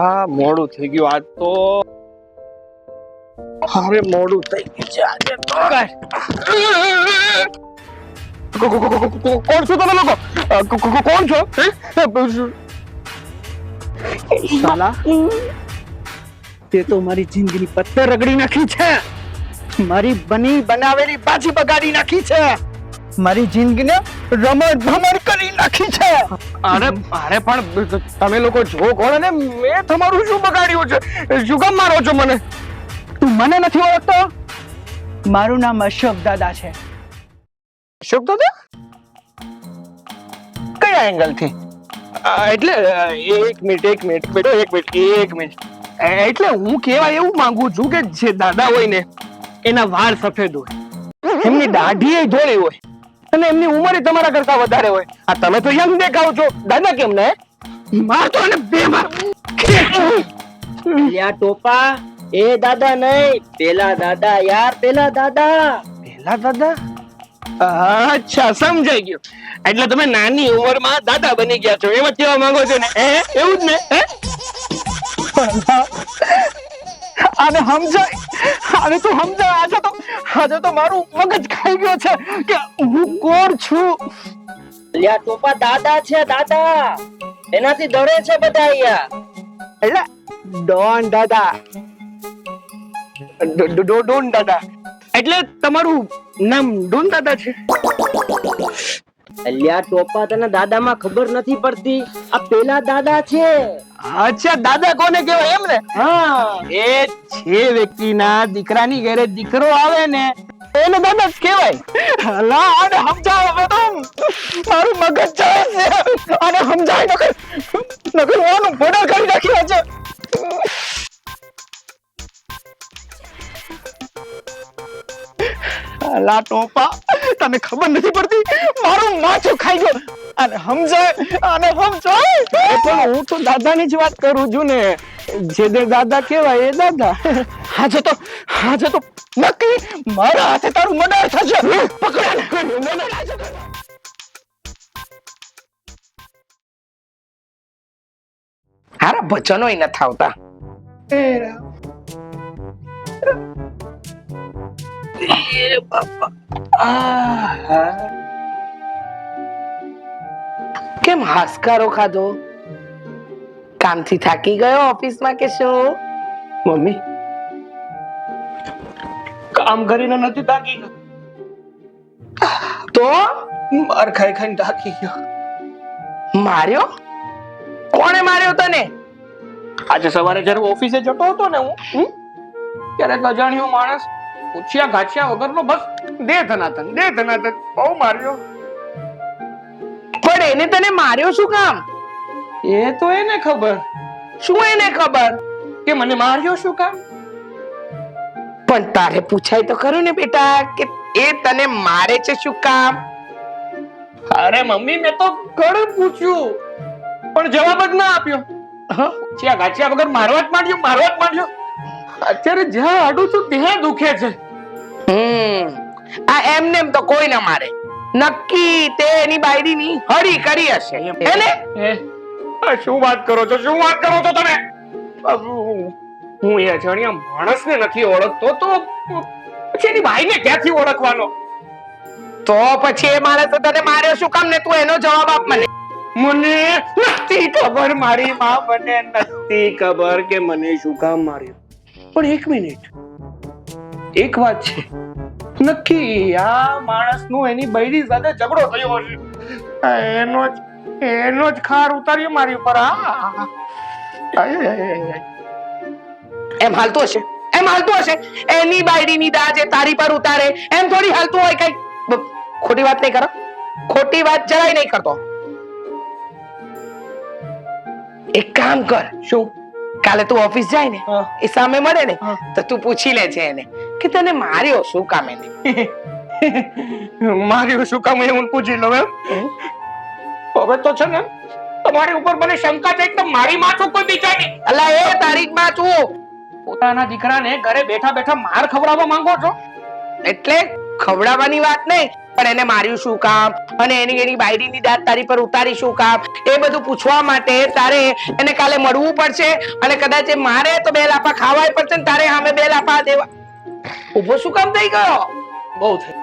આ મોડું થઈ ગયું આજ તો. અરે મોડું થઈ ગયું છે આજે તો. કોણ છો તમે લોકો? કોણ છો? સાલા તે તો મારી જિંદગીની પથ્થર રગડી નાખી છે, મારી બની બનાવેલી બાજી બગાડી નાખી છે, મારી જિંદગીને રમત ભમર કરી નાખી છે. અરે અરે પણ તમે લોકો જો કોણ અને મેં તમારું શું બગાડ્યું છે? શું કામ મારો છો મને? તું મને નથી ઓળખતો? મારું નામ અશોક દાદા છે. અશોક દાદા? કયા એંગલ થી? એટલે એક મિનિટ એટલે હું કેવા એવું માંગુ છું કે જે દાદા હોય ને એના વાળ સફેદ હોય, એમની દાઢી ધોળી હોય અને એમની ઉંમર તમારા કરતા વધારે હોય. આ તમે તો યંગ દેખાવ છો, દાદા કેમ ને? મારતો અને બે માર. લ્યા ટોપા, એ દાદા નહીં, પેલા દાદા યાર, પેલા દાદા. પેલા દાદા? અચ્છા, સમજાઈ ગયું. એટલે તમે નાની ઉંમરમાં દાદા બની ગયા છો એમ જ કહેવા માંગો છો ને? એવું જ ને? આને સમજાય, આને તો સમજાય. આજે તો મારું મગજ ખાઈ ગયો છે કે હું કોણ છું. લ્યા ટોપા, દાદા છે દાદા, એનાથી ડરે છે બધા અહીંયા. એટલે ડોન દાદા. ડોન દાદા એટલે તમારું નામ ડોન દાદા છે? લ્યા ટોપા, તને દાદામાં ખબર નથી પડતી, આ પેલા દાદા છે. અચ્છા, દાદા કોને કહેવાય એમ ને? હા, એ જે વ્યક્તિના દીકરાની ઘરે દીકરો આવે ને એને દાદા જ કહેવાય. લા, આને સમજાવ હવે તો. મારું મગજ જાય છે, આને સમજાય નકર ઓનું ભોડા કરી નાખ્યો છે. લા ટોપા, તને ખબર નથી પડતી, મારું માથું ખાઈ ગયો. આને સમજાય, આને સમજાય. પણ હું તો દાદાની જ વાત કરું છું ને. જે દાદા કહેવાય એ દાદા. આજે તો નક્કી મારા હાથે તારું મર્ડર થશે. પકડ. હારા ભજનો ય નથી આવતા. કેમ હાસકારો ખાધો? કામથી થાકી ગયો ઓફિસમાં કે શું? મમ્મી, કામ કરીને નથી થાકી ગયો તો માર ખાઈ ખાઈને થાકી ગયો. માર્યો? કોણે માર્યો તને? આજે સવારે જ્યારે ઓફિસે જતો હતો ને હું ત્યારે એક અજાણ્યો માણસ પૂછ્યા ગાછ્યા વગરનો બસ દે ધનાતન બહુ માર્યો. પણ એને તને માર્યો શું કામ? એ તો એને ખબર. શું એને ખબર કે મને માર્યો શું કામ? પણ તારે પૂછાય તો ખરું ને બેટા કે એ તને મારે છે શું કામ? અરે મમ્મી, મેં તો ઘણું પૂછ્યું પણ જવાબ જ ના આપ્યો. પૂછ્યા ગાછ્યા વગર મારવા જ માંડ્યો. અત્યારે જ્યાં આડું છું ત્યાં દુખે છે. આ એમને એમ તો કોઈ ના મારે. નક્કી તે એની બાયડીની હરી કરી હશે એને. શું વાત કરો છો તમે? હું એ અજાણ્યા માણસને નથી ઓળખતો તો પછી એની બાઈને ક્યાંથી ઓળખવાનો? તો પછી એ માણસે તને માર્યો શું કામ ને તું એનો જવાબ આપ મને. મને નથી ખબર મારી માં, મને નથી ખબર કે મને શું કામ માર્યો. પણ એક મિનિટ, એક વાત છે નક્કી, આ માણસનો એની બૈરી સાથે ઝઘડો થયો હશે. એનો જ ખાર ઉતાર્યો મારી ઉપર. એમ હાલતું હશે એની બાયડીની દાજ એ તારી પર ઉતારે એમ થોડી હાલતું હોય. કઈ ખોટી વાત નહીં કરો, ખોટી વાત જરાય નહીં કરતો. એક કામ કર. શું? કાલે તું ઓફિસ જાય ને એ સામે મળે ને તો તું પૂછી લે છે એને કે તને માર્યો શું કામ? એને માર્યો શું કામ હું પૂછી લઉં એમ? હવે તો છે ને તમારી ઉપર મને શંકા છે કે મારી માં છું કોઈ બીજાની. અલા, એ તારી જ માં છું. પોતાના દીકરાને ઘરે બેઠા બેઠા માર ખવડાવવા માંગો છો? એટલે ખવડાવવાની વાત નહીં, પણ એને માર્યું શું કામ અને એની બાયડીની દાંત તારી પર ઉતારી શું કામ, એ બધું પૂછવા માટે તારે એને કાલે મળવું પડશે અને કદાચ એ મારે તો 2 લાફા ખાવાય પડશે ને તારે સામે 2 લાફા દેવા. ઉભો શું કામ થઈ ગયો? બહુ થઈ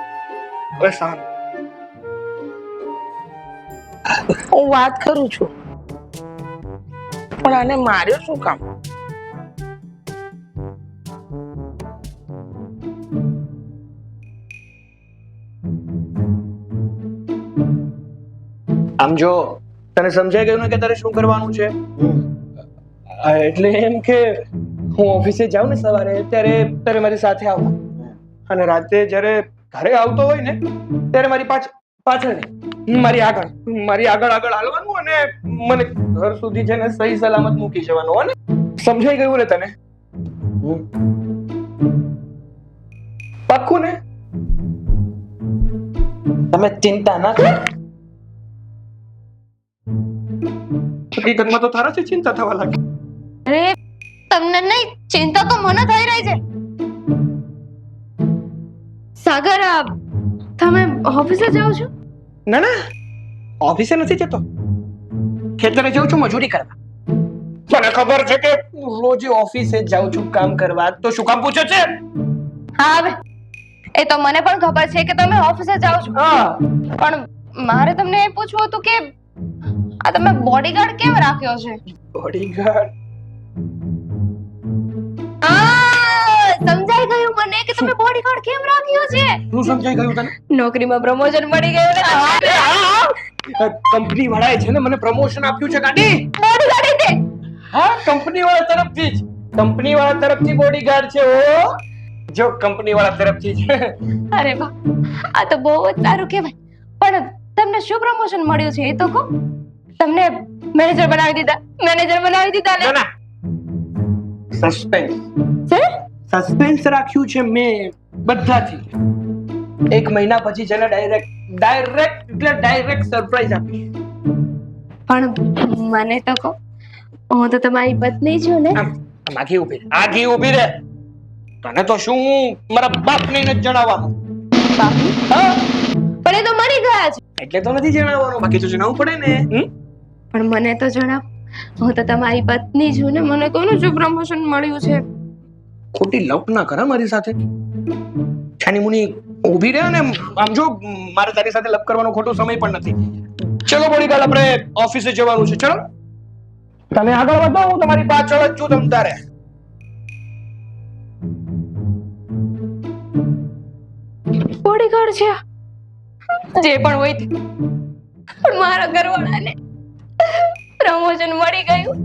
હવે શાંત. હું વાત કરું છું પણ આને માર્યો શું કામ? આમ જો તને સમજાઈ ગયું ને કે તારે શું કરવાનું છે? એટલે એમ કે હું ઓફિસે જાઉં ને સવારે ત્યારે તારે મારી સાથે આવવા, અને રાતે જ્યારે ઘરે આવતો હોય ને ત્યારે મારી પાછળ નહીં, મારી આગળ હાલવાનું અને મને ઘર સુધી છે ને સહી સલામત મૂકી જવાનું. હો ને? સમજાઈ ગયું ને તને? પાક્કું ને? તમે ચિંતા ના કરો. હકીકતમાં તો તારા જ ચિંતા થવા લાગી. અરે તમને નહીં, ચિંતા તો મને થઈ રહી છે. સાગર, તમે ઓફિસે જાઓ છો? ના ના, ઓફિસે નથી જતો, ખેતરે જાઉં છું મજૂરી કરવા. મને ખબર છે કે રોજ ઓફિસે જાઉં છું કામ કરવા, તો શું કામ પૂછે છે? હા, હવે એ તો મને પણ ખબર છે કે તમે ઓફિસે જાઓ છો, પણ મારે તમને એ પૂછવું હતું કે આ તમે બોડીગાર્ડ કેમ રાખ્યો છે? બોડીગાર્ડ? સમજાઈ ગયું મને કે તમે બોડીગાર્ડ કેમ રાખ્યો છે. શું સમજાઈ ગયું તને? નોકરીમાં પ્રમોશન મળી ગયું ને કંપની વાળાએ છે ને મને પ્રમોશન આપ્યું છે ગાડી. બોડીગાર્ડ એટલે હા, કંપની વાળા તરફથી જ. કંપની વાળા તરફથી બોડીગાર્ડ છે. ઓ જો કંપની વાળા તરફથી જ. અરે વાહ, આ તો બહુ જ સારું કહેવાય. પણ તમને શું પ્રમોશન મળ્યું છે એ તો કહો. તમને મેનેજર બનાવી દીધા ને? ના, સસ્પેન્સ રાખ્યું છે મેં બધાથી. 1 મહિના પછી છે ને ડાયરેક્ટ સરપ્રાઈઝ આપી. પણ મને તો કહો, હું તો તમારી પત્ની છું ને. આગી ઊભી રે. તને તો શું મારા બાપને નથી જણાવવાનું. બાપુ? પણ એ તો મરી ગયા છે. એટલે તો નથી જણાવવાનું, બાકી તો જણાવવું પડે ને. પણ મને તો જણાવ, હું તો તમારી પત્ની છું ને, મને કોનું શું પ્રમોશન મળ્યું છે? ખોટી લપ ના કર મારી સાથે. છાની મુની ઊભી રહે ને. આમ જો મારે તારી સાથે લપ કરવાનો ખોટો સમય પણ નથી. ચલો બોડીગાર્ડ, આપણે ઓફિસે જવાનું છે. ચલો તમે આગળ વધો, હું તમારી પાછળ જ છું. તમ તારે બોડીગાર્ડ છે જે પણ હોય તે. પણ મારા ઘરવાળાને પ્રમોશન મળી ગયું.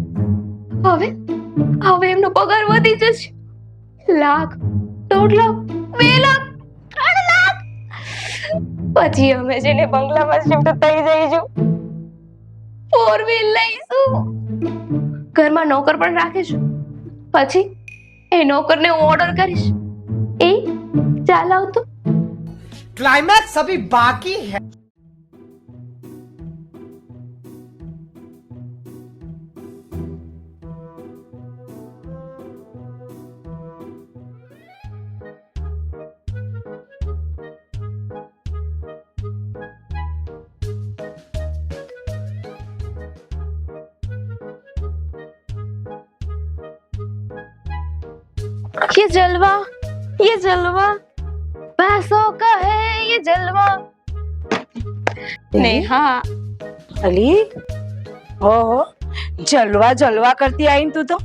હવે એમનો પગાર વધી જશે. 1 લાખ, 1.5 લાખ, 2 લાખ, 3 લાખ. પછી અમે જેને બંગલામાં શિફ્ટ થઈ જઈશું, 4 વ્હીલ લઈશું, ઘરમાં નોકર પણ રાખીશું. પછી એ નોકરને હું ઓર્ડર કરીશ, એ ચાલાવતું. क्लाइमैक्स अभी बाकी है. ये जलवा पैसों का है ये जलवा. नेहा, अली, ओहो, जलवा करती आई તું તો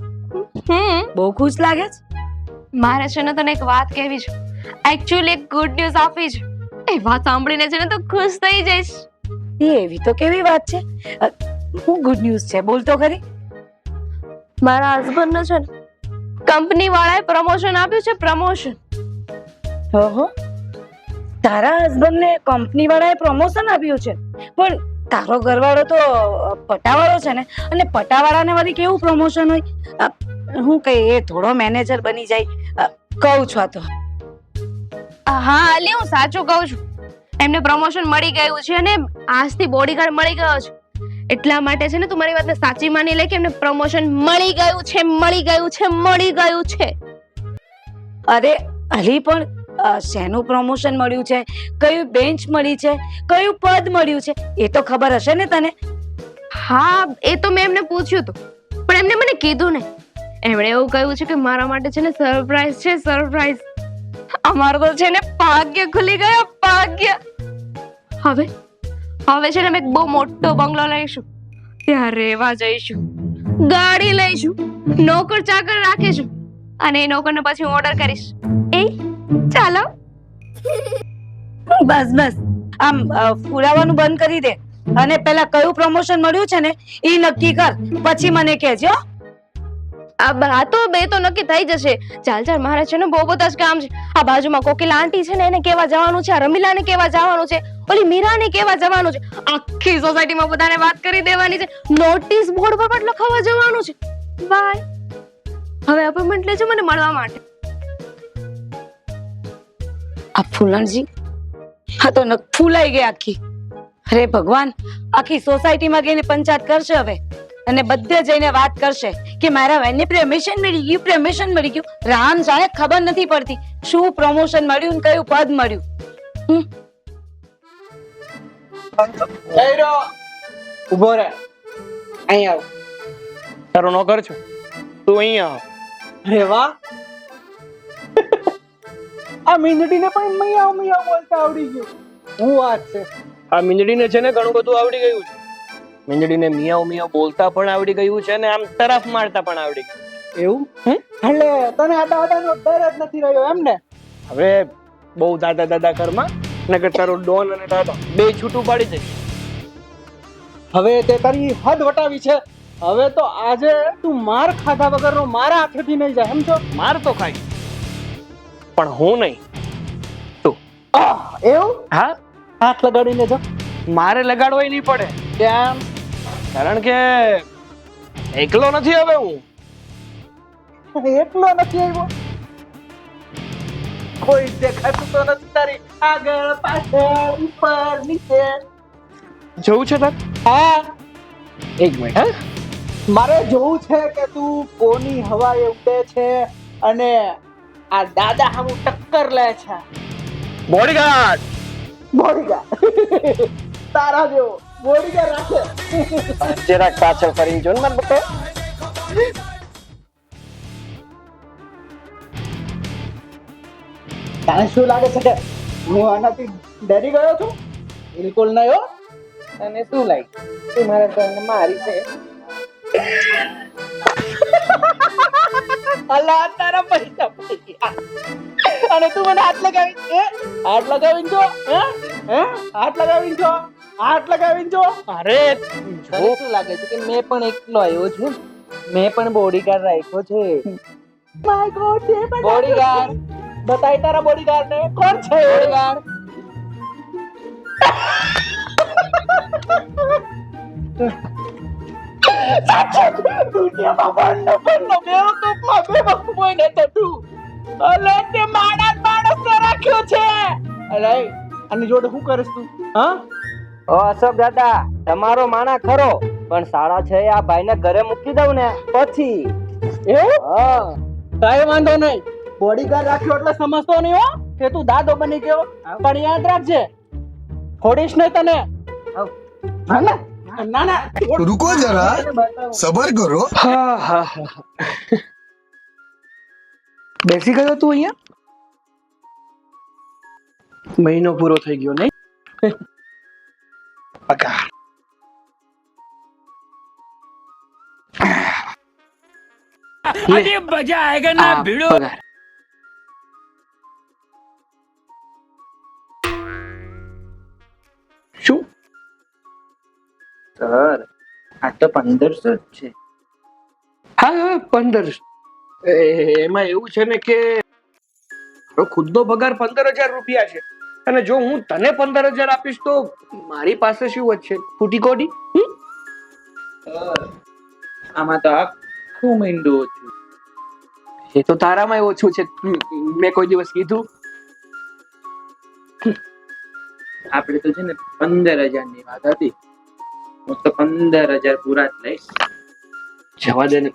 બહુ ખુશ લાગે છે. મારે છે ને તને એક વાત કહેવી છે. એકચ્યુઅલી એક ગુડ ન્યૂઝ આપી છે. એ વાત સાંભળીને છે ને તો ખુશ થઈ જઈશ. એવી તો કેવી વાત છે? હું ગુડ ન્યૂઝ છે, બોલ તો ખરી. મારા હસબન્ડ છે ને કંપની વાળાએ પ્રમોશન આપ્યું છે. પ્રમોશન. ઓહો, તારા હસબન્ડને કંપની વાળાએ પ્રમોશન આપ્યું છે? પણ તારો ઘરવાળો તો પટાવાળો છે ને, અને પટાવાળાને વળી કેવું પ્રમોશન હોય? હું કઈ એ થોડો મેનેજર બની જાય? કહું છું આ તો. હા અલી, હું સાચું કહું છું. એમને પ્રમોશન મળી ગયું છે અને આજથી બોડીગાર્ડ મળી ગયો છે. એટલા માટે છે ને તું મારી વાતને સાચી માની લે કે એમને પ્રમોશન મળી ગયું છે. અરે અલી, પણ શેનું પ્રમોશન મળ્યું છે, કયું બેન્ચ મળી છે, કયું પદ મળ્યું છે, એ તો ખબર હશે ને તને? હા, એ તો મેં એમને પૂછ્યું હતું, પણ એમને મને કીધું નહીં. એમણે એવું કહ્યું છે કે મારા માટે છે ને સરપ્રાઈઝ છે, સરપ્રાઈઝ. અમારું તો છે ને ભાગ્ય ખુલી ગયો, ભાગ્ય. હવે છે ને અમે એક બહુ મોટો બંગલો લઈશું, ત્યાં રહેવા જઈશું, ગાડી લઈશું, નોકર ચાકર રાખીશું, અને એ નોકરને પછી હું ઓર્ડર કરીશ. એ ચાલો. બસ બસ, આમ ફુલાવાનું બંધ કરી દે અને પેલા કયું પ્રમોશન મળ્યું છે ને એ નક્કી કર, પછી મને કહેજો. આ તો બે તો નક્કી થઈ જશે. ચાલ ચાલ, મારે છે ને બહુ બધા જ કામ છે. આ બાજુમાં કોકિલા આંટી છે ને, એને કેવા જવાનું છે, આ રમીલાને કેવા જવાનું છે, ઓલી મીરાને કેવા જવાનું છે, આખી સોસાયટીમાં બધાને વાત કરી દેવાની છે, નોટિસ બોર્ડ પર પણ લખાવવા જવાનું છે. બાય. હવે અપોઇન્ટમેન્ટ લેજો મને મળવા માટે. આ ફૂલણજી, હા તો ફૂલાઈ ગઈ આખી. અરે ભગવાન, આખી સોસાયટીમાં ગઈને પંચાયત કરશે હવે, અને બધે જઈને વાત કરશે કે મારા ભાઈને પ્રમોશન મળી ગયું, પ્રમોશન મળી ગયું. રામ જાણે ખબર નથી પડતી શું પ્રમોશન મળ્યું ને કયું પદ મળ્યું. ઉભો રે, અહીં આવ. તારો નોકર છું, તું અહીં આવ. અરે વાહ, આ મીંદડીને પણ મિયાવ મિયાવ બોલતા આવડી ગયું. હું વાત છે, આ મીંદડીને છે ને ઘણું બધું આવડી ગયું છે. મીંદડીને મિયાવ મિયાવ બોલતા પણ આવડી ગયું છે ને આમ તરફ મારતા પણ આવડી ગયું. એવું? એટલે તને આડા આડાનો ડર જ નથી રહ્યો એમ ને? હવે બહુ દાદા દાદા કરમાં નકર તારો ડોન અને દાદા બે છૂટું પાડી દે. હવે તે તારી હદ વટાવી છે. હવે તો આજે તું માર ખાધા વગરનો મારા હાથેથી નહીં જાય, સમજો? માર તો ખાઈ, પણ હું નહીં, તું. એવું? હા, હાથ લગાડીને જો. મારે લગાડવો નહીં પડે. કેમ? કારણ કે એકલો નથી હવે હું. એકલો નથી આવ્યો? કોઈ દેખાતું તો નથી તારી આગળ પાછળ ઉપર નીચે. જોવું છે તાર? હા, એક મિનિટ. હા, મારે જોવું છે કે તું કોની હવાએ ઉડે છે અને આ દાદા સામું ટક્કર લે છે. બોડીગાર્ડ. બોડીગાર્ડ તારા જેવો બોડીગાર્ડ રાખે. જરાક પાછળ ફરીને જો ને માર બટો. તને શું લાગે છે કે હું આનાથી ડરી ગયો છું? બિલકુલ નહીં હો. તને શું લાગ્યું? તું મારા તને મારી છે. અલ્લાહ, તારા પૈસા પડી ગયા અને તું મને હાથ લગાવી. હાથ લગાવીને જો. હાથ લગાવીને જો. હાથ લગાવીને જો. અરે તને શું લાગે છે કે મેં પણ એકલો આવ્યો છું? મેં પણ બોડીગાર્ડ રાખ્યો છે. માય ગોડ, તે બોડીગાર્ડ બતાય તારા બોડીગાર્ડ ને. કોણ છે બોડીગાર્ડ? દુનિયામાં પણ બેવ તો માગે કોઈ ને તો તું. અલે તે માણસ રાખ્યો છે. અલે આની જોડે શું કરીશ તું? હા, ઓ અશોક દાદા, તમારો માણા ખરો, પણ સાડા 6 આ ભાઈને ઘરે મૂકી દઉં ને પછી. હા, કાઈ વાંધો નહીં. બોડીગાર્ડ રાખ્યો એટલે સમજતો નહીં હો કે તું દાદો બની ગયો. પણ યાદ રાખજે, છોડીશ નહીં તને. હા ને? ના ના, रुको जरा, सबर करो. બેસી ગયો તું અહીંયા? મહિનો પૂરો થઈ ગયો નહીં? પગાર. अरे मजा आएगा ना भिड़ो. શું? સર, આ તો 1500 જ છે. હા, 1500. એમાં એવું છે ને કે મારો ખુદનો પગાર 15,000 રૂપિયા છે, અને જો હું તને 15,000 આપીશ તો મારી પાસે શું વધશે? ફૂટી કોડી. આમાં તો આખું મહિનું ઓછું. એ તો તારામાં ઓછું છે. મેં કોઈ દિવસ કીધું? આપણે તો છે ને 15,000 ની વાત હતી. હું તો 15,000 પૂરા જ લઈશ. જવા દે ને.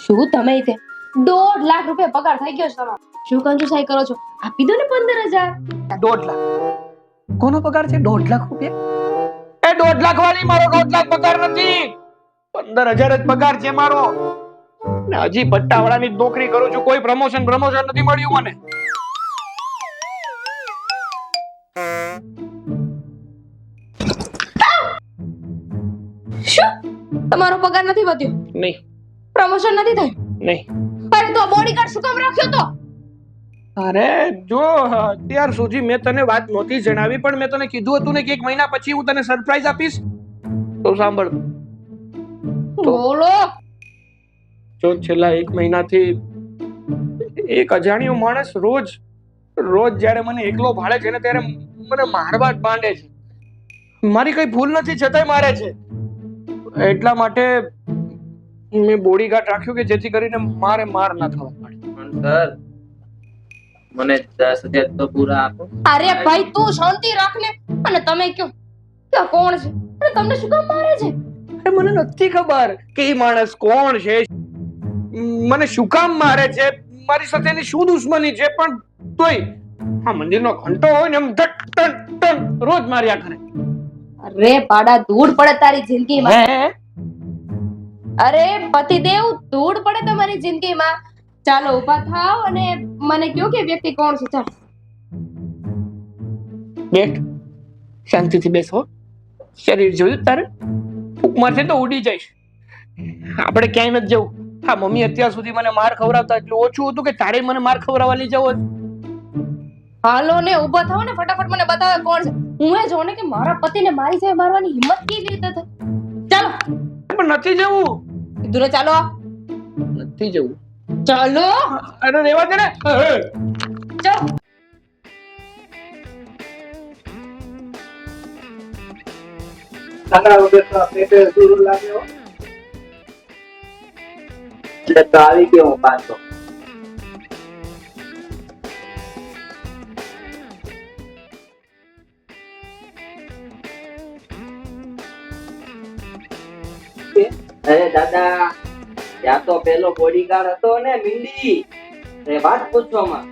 શું તમે તે 1.5 લાખ રૂપિયા પગાર થઈ ગયો છે તમારો? શું કંજુસાઈ કરો છો? આપી દો ને 15,000. 1.5 લાખ કોનો પગાર છે? 1.5 લાખ રૂપિયા? એ 1.5 લાખ વાળી મારો 1.5 લાખ પગાર નથી, 15,000 જ પગાર છે મારો. ને હજી પટ્ટાવાળાની જ નોકરી કરું છું, કોઈ પ્રમોશન નથી મળ્યું મને. શું તમારો પગાર નથી વધ્યો? નહીં પ્રમોશન નથી થયું? નહીં. અરે તો બોડીગાર્ડ શું કામ રાખ્યો તો? અરે જો અત્યાર સુધી મેં તને વાત નહોતી જણાવી, પણ મેં તને કીધું હતું ને કે 1 મહિના પછી હું તને સરપ્રાઈઝ આપીશ. તો સાંભળ, બોલો. જો છેલ્લા 1 મહિનાથી એક અજાણ્યો માણસ રોજ જ્યારે મને એકલો ભાળે છે ને ત્યારે મને મારવા જ માંડે છે. મારી કઈ ભૂલ નથી છતાંય મારે છે. એટલા માટે મેં બોડીગાર્ડ રાખ્યો કે જેથી કરીને મારે માર ના થવા પડે. પણ સર મને 10,000 તો પૂરા આપો. અરે ભાઈ તું શાંતિ રાખ ને. અને તમે કયો કે આ કોણ છે અને તમને શું કામ મારે છે? અરે મને નથી ખબર કે એ માણસ કોણ છે, મને શું કામ મારે છે, મારી સાથે એની શું દુશ્મની છે, પણ તોય આ મંદિરનો ઘંટો હોય ને એમ ધક ટન ટન રોજ માર્યા કરે. અરે પાડા ધૂળ પડે તારી જિંદગીમાં. અરે પતિદેવ ધૂળ પડે તમારી જિંદગીમાં. ચાલો ઊભા થાવ અને મને કહો કે વ્યક્તિ કોણ છે. ચાલો બેઠ, શાંતિથી બેસો. શરીર જોયું તારે? ફૂંક મારશે તો ઉડી જઈશ. આપણે ક્યાંય નથી જવું. હા, મમ્મી અત્યાર સુધી મને માર ખવડાવતા એટલું ઓછું હતું કે તારે મને માર ખવડાવવા લઈ જવો. હાલો ને ઊભા થાવ ને ફટાફટ મને બતાવો કોણ છે. હું એ જોઉં ને કે મારા પતિને મારી સાથે મારવાની હિંમત કેવી રીતે થઈ. ચાલો. પણ નથી જવું. કીધું ને ચાલો. નથી જવું. ચાલો. અરે રેવા દે ને. ચાલો. કાકા વગર તો પેટે દૂર લાગ્યો એટલે તો આવી ગયો હું પાછો. અરે દાદા, ત્યાં તો પેલો બોડીગાર્ડ હતો ને મીંડી, એ વાત પૂછવામાં.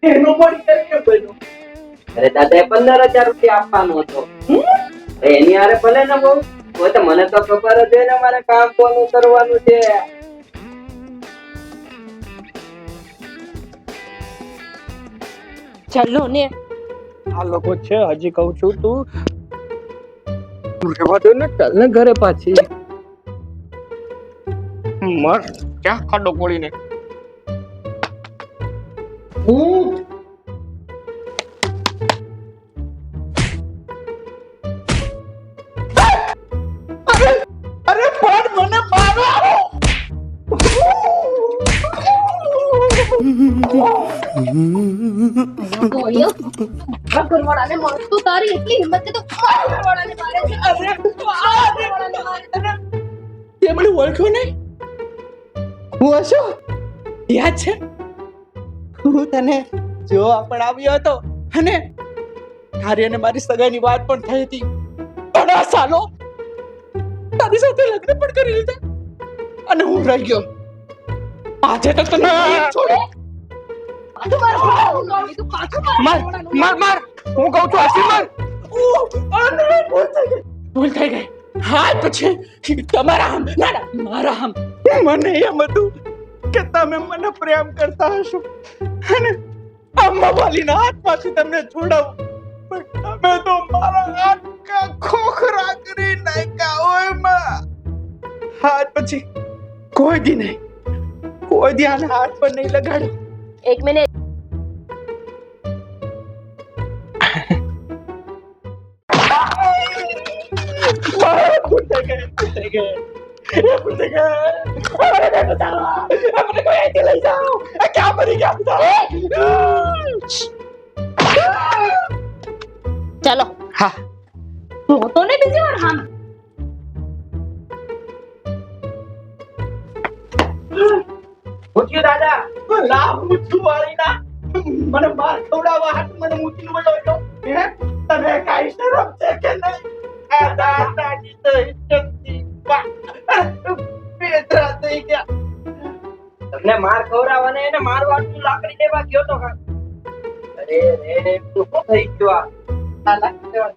એનો બોડીગાર્ડ કેમ બન્યો? અરે દાદા, 15,000 રૂપિયા આપવાનો હતો. એની હારે ભલે ને બહુ હોય તો મને તો ખબર જ હોય ને મારે કામ કોનું કરવાનું છે. ચાલો ને. આ લોકો છે, હજી કહું છું તું રેવા દે ને, ચાલ ને ઘરે પાછી. મર ક્યાં ખાડો પોળીને. અરે પણ મને મારો. ઘરવાળાને મળતું તારી એટલી હિંમત છે તો ઘરવાળાને મારે છે. ઘરવાળાને મારે છે. તે મને ઓળખ્યો નહીં? હું હશો યાદ છે? હું તને જોવા પણ આવ્યો હતો અને તારી અને મારી સગાઈની વાત પણ થઈ હતી. પણ આ સાલો તારી સાથે લગ્ન પણ કરી લીધા અને હું રહી ગયો. આજે તો તને છોડે. પાછું માર. હું કહું છું પાછું માર માર માર. હું કહું છું આશી માર. ભૂલ થઈ ગઈ. હા પછી તમારા આમ ના ના મારા આમ. મને એમ હતું કે તમે મને પ્રેમ કરતા હશો અને અમ્મા વાલીના હાથમાંથી તમને છોડાવું, પણ તમે તો મારા આખા ખોખરા કરી નાખ્યા હોય માં. હાથ પછી કોઈ દી નહીં, કોઈ દી આને હાથ પર નહીં લગાડો. એક મિનિટ. ભૂલ થઈ ગઈ, ભૂલ થઈ ગઈ. ભૂલ થઈ ગઈ. અરે નહીં બતાવો. અમને કોઈ અહીંથી લઈ જાઓ. આ ક્યાં મરી ગયા બધા? ચાલો. હા. હું તો ને બીજી વાર હા. પૂછ્યું દાદા, લા મૂછું વાળી ના મને માર ખવડાવવા હાથ મને મૂકી બોલાવ્યો. હે તને કાઈ શરમ છે કે નહીં? આ દાદાની તો ઇજ્જતની વાત. એમને માર ખવડાવવાને એને મારવાનું લાકડી લેવા ગયો તો કાં. અરે રે શું થઈ ગયું આ લાકડી લેવા.